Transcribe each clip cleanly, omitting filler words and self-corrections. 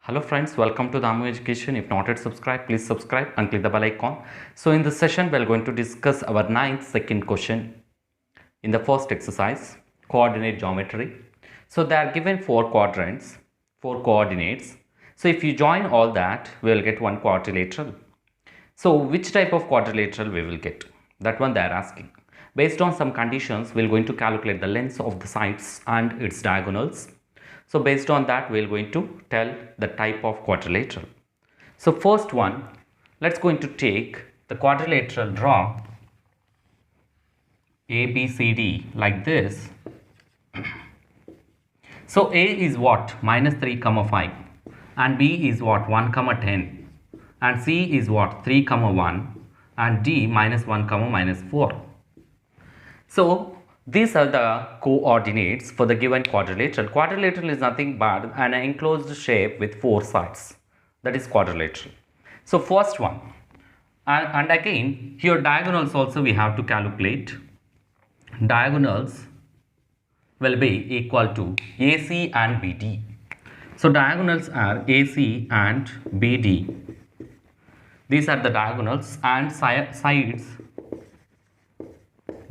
Hello friends, welcome to Damu Education. If not yet subscribed, please subscribe and click the bell icon. So in this session, we are going to discuss our ninth second question in the first exercise, coordinate geometry. So they are given four quadrants, four coordinates. So if you join all that, we will get one quadrilateral. So which type of quadrilateral we will get? That one they are asking. Based on some conditions, we are going to calculate the lengths of the sides and its diagonals. So based on that, we are going to tell the type of quadrilateral. So first one, let's going to take the quadrilateral, draw ABCD like this. So A is what? Minus 3 comma 5, and B is what? 1 comma 10, and C is what? 3 comma 1, and D minus 1 comma minus 4. So these are the coordinates for the given quadrilateral. Quadrilateral is nothing but an enclosed shape with four sides. That is quadrilateral. So first one, and again here diagonals also we have to calculate. Diagonals will be equal to AC and BD. So diagonals are AC and BD. These are the diagonals, and sides.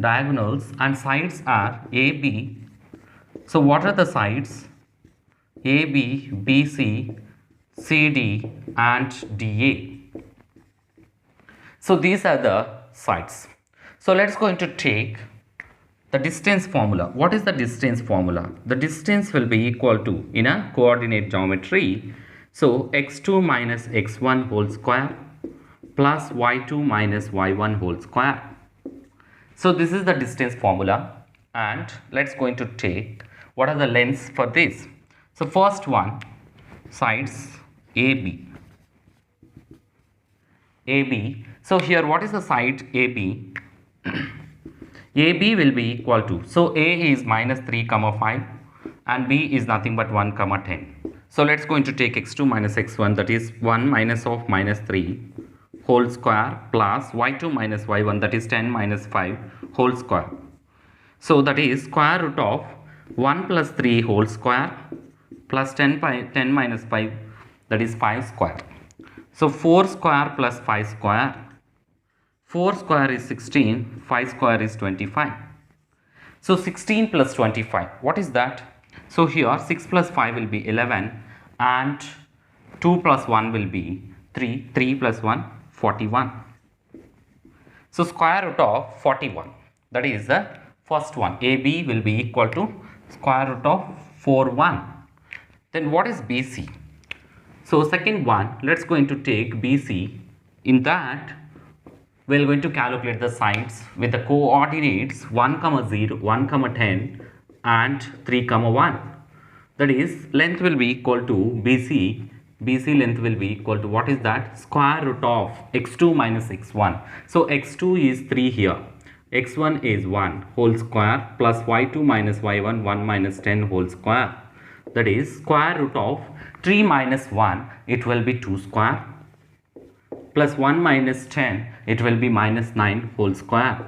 Diagonals and sides are AB. So what are the sides? AB, BC, CD and DA. So these are the sides. So let's going to take the distance formula. What is the distance formula? The distance will be equal to, in a coordinate geometry, so x2 minus x1 whole square plus y2 minus y1 whole square. So this is the distance formula, and let's going to take what are the lengths for this. So first one, sides AB. AB. So here what is the side AB? AB will be equal to, so A is minus 3 comma 5 and B is nothing but 1 comma 10. So let's going to take x2 minus x1, that is 1 minus of minus 3 whole square plus y2 minus y1, that is 10 minus 5 whole square. So that is square root of 1 plus 3 whole square plus 10 minus 5, that is 5 square. So 4 square plus 5 square. 4 square is 16, 5 square is 25. So 16 plus 25, what is that? So here 6 plus 5 will be 11 and 2 plus 1 will be 3, 3 plus 1, 41. So square root of 41, that is the first one. AB will be equal to square root of 41. Then what is BC? So second one, let's going to take BC. In that, we are going to calculate the sides with the coordinates 1 comma 0, 1 comma 10 and 3 comma 1. That is, length will be equal to BC. BC length will be equal to, what is that? Square root of x2 minus x1. So x2 is 3 here. x1 is 1 whole square plus y2 minus y1, 1 minus 10 whole square. That is square root of 3 minus 1, it will be 2 square, plus 1 minus 10, it will be minus 9 whole square.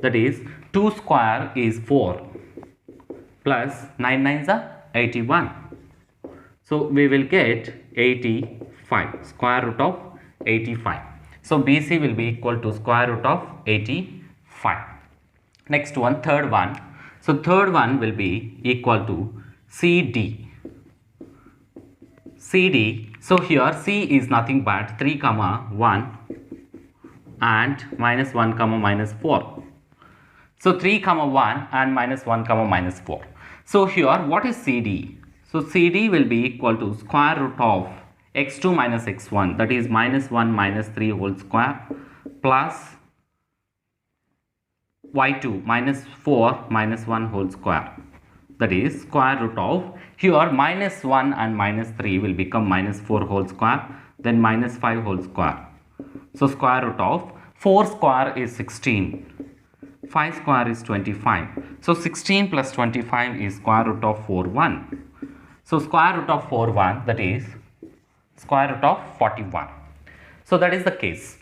That is 2 square is 4 plus 9 nines are 81. So we will get 85, square root of 85. So BC will be equal to square root of 85. Next one, third one. So third one will be equal to CD. CD. So here C is nothing but 3 comma 1 and minus 1 comma minus 4. So 3 comma 1 and minus 1 comma minus 4. So here what is CD? So CD will be equal to square root of x2 minus x1, that is minus 1 minus 3 whole square plus y2 minus 4 minus 1 whole square. That is square root of, here minus 1 and minus 3 will become minus 4 whole square, then minus 5 whole square. So square root of 4 square is 16. 5 square is 25. So 16 plus 25 is square root of 41. So square root of 41, that is square root of 41. So that is the case.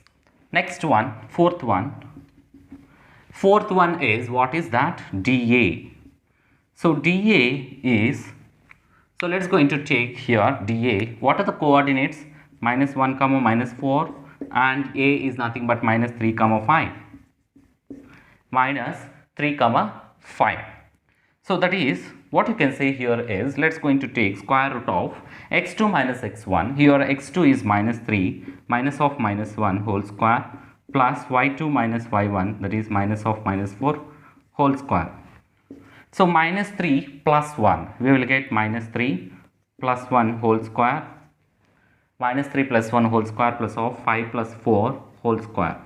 Next one, fourth one. Fourth one is, what is that? DA. So DA is So let's going to take here dA. What are the coordinates? Minus 1 comma minus 4, and A is nothing but minus 3 comma 5. Minus 3 comma 5. So that is what you can say here is, let's going to take square root of x2 minus x1. Here x2 is minus 3 minus of minus 1 whole square plus y2 minus y1, that is minus of minus 4 whole square. So minus 3 plus 1, we will get minus 3 plus 1 whole square, minus 3 plus 1 whole square plus of 5 plus 4 whole square,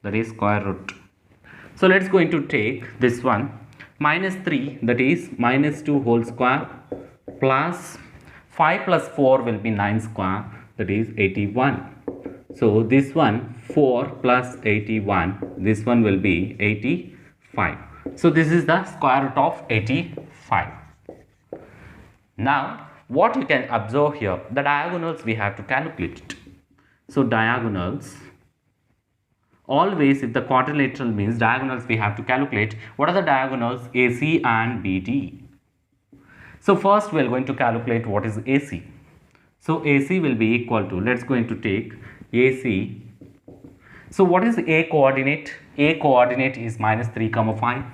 that is square root. So let's going to take this one, minus 3, that is minus 2 whole square plus 5 plus 4 will be 9 square, that is 81. So this one 4 plus 81, this one will be 85. So this is the square root of 85. Now what you can observe here, the diagonals we have to calculate it. So diagonals, always if the quadrilateral means diagonals we have to calculate. What are the diagonals? AC and BD. So first we are going to calculate what is AC. So AC will be equal to, let's going to take AC. So what is A coordinate? A coordinate is minus 3 comma 5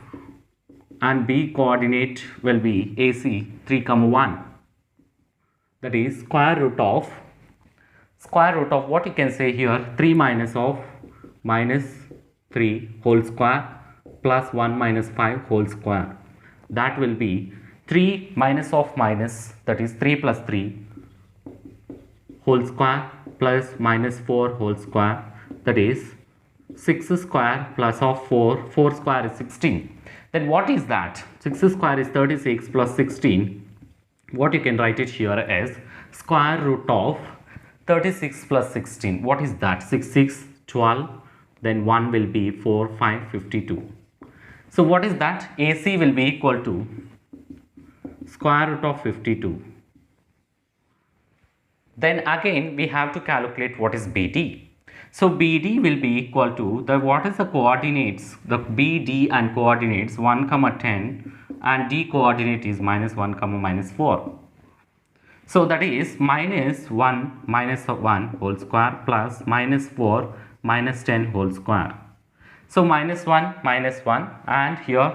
and B coordinate will be AC 3 comma 1. That is square root of what you can say here, 3 minus of minus 3 whole square plus 1 minus 5 whole square. That will be 3 minus of minus, that is 3 plus 3 whole square plus minus 4 whole square, that is 6 square plus of 4 square is 16. Then what is that? 6 square is 36 plus 16. What you can write it here as square root of 36 plus 16. What is that? 6, 6, 12. Then 1 will be 4, 5, 52. So what is that? AC will be equal to square root of 52. Then again we have to calculate what is BD. So BD will be equal to the, what is the coordinates? The BD and coordinates 1 comma 10 and D coordinate is minus 1 comma minus 4. So that is minus 1 minus 1 whole square plus minus 4 minus 10 whole square. So minus 1 and here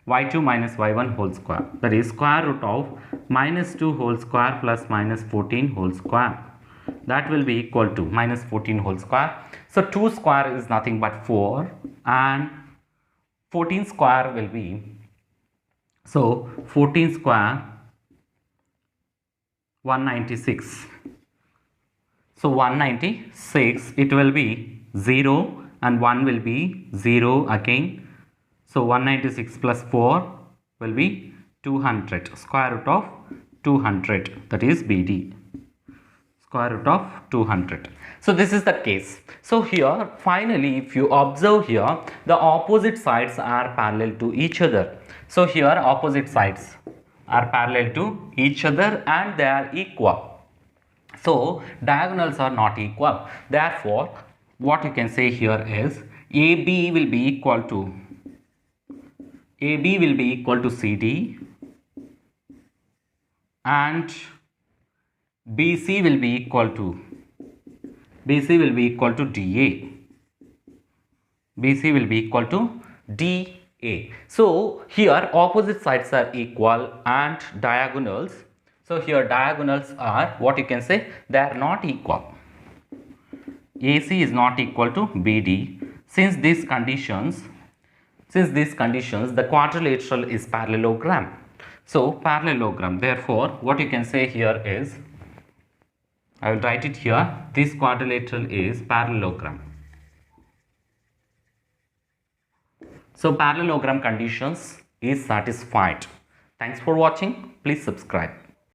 y2 minus y1 whole square, that is square root of minus 2 whole square plus minus 14 whole square. That will be equal to minus 14 whole square. So 2 square is nothing but 4 and 14 square will be, so 14 square 196. So 196, it will be 0 and 1 will be 0 again. So 196 plus 4 will be 200, square root of 200, that is BD, square root of 200. So this is the case. So here finally if you observe here, the opposite sides are parallel to each other. So here opposite sides are parallel to each other and they are equal. So diagonals are not equal. Therefore what you can say here is AB will be equal to CD and BC will be equal to DA. BC will be equal to DA. So here opposite sides are equal and diagonals. So here diagonals are, what you can say, they are not equal. AC is not equal to BD. Since these conditions, the quadrilateral is parallelogram. So parallelogram, therefore what you can say here is, I will write it here, this quadrilateral is parallelogram. So parallelogram conditions is satisfied. Thanks for watching. Please subscribe.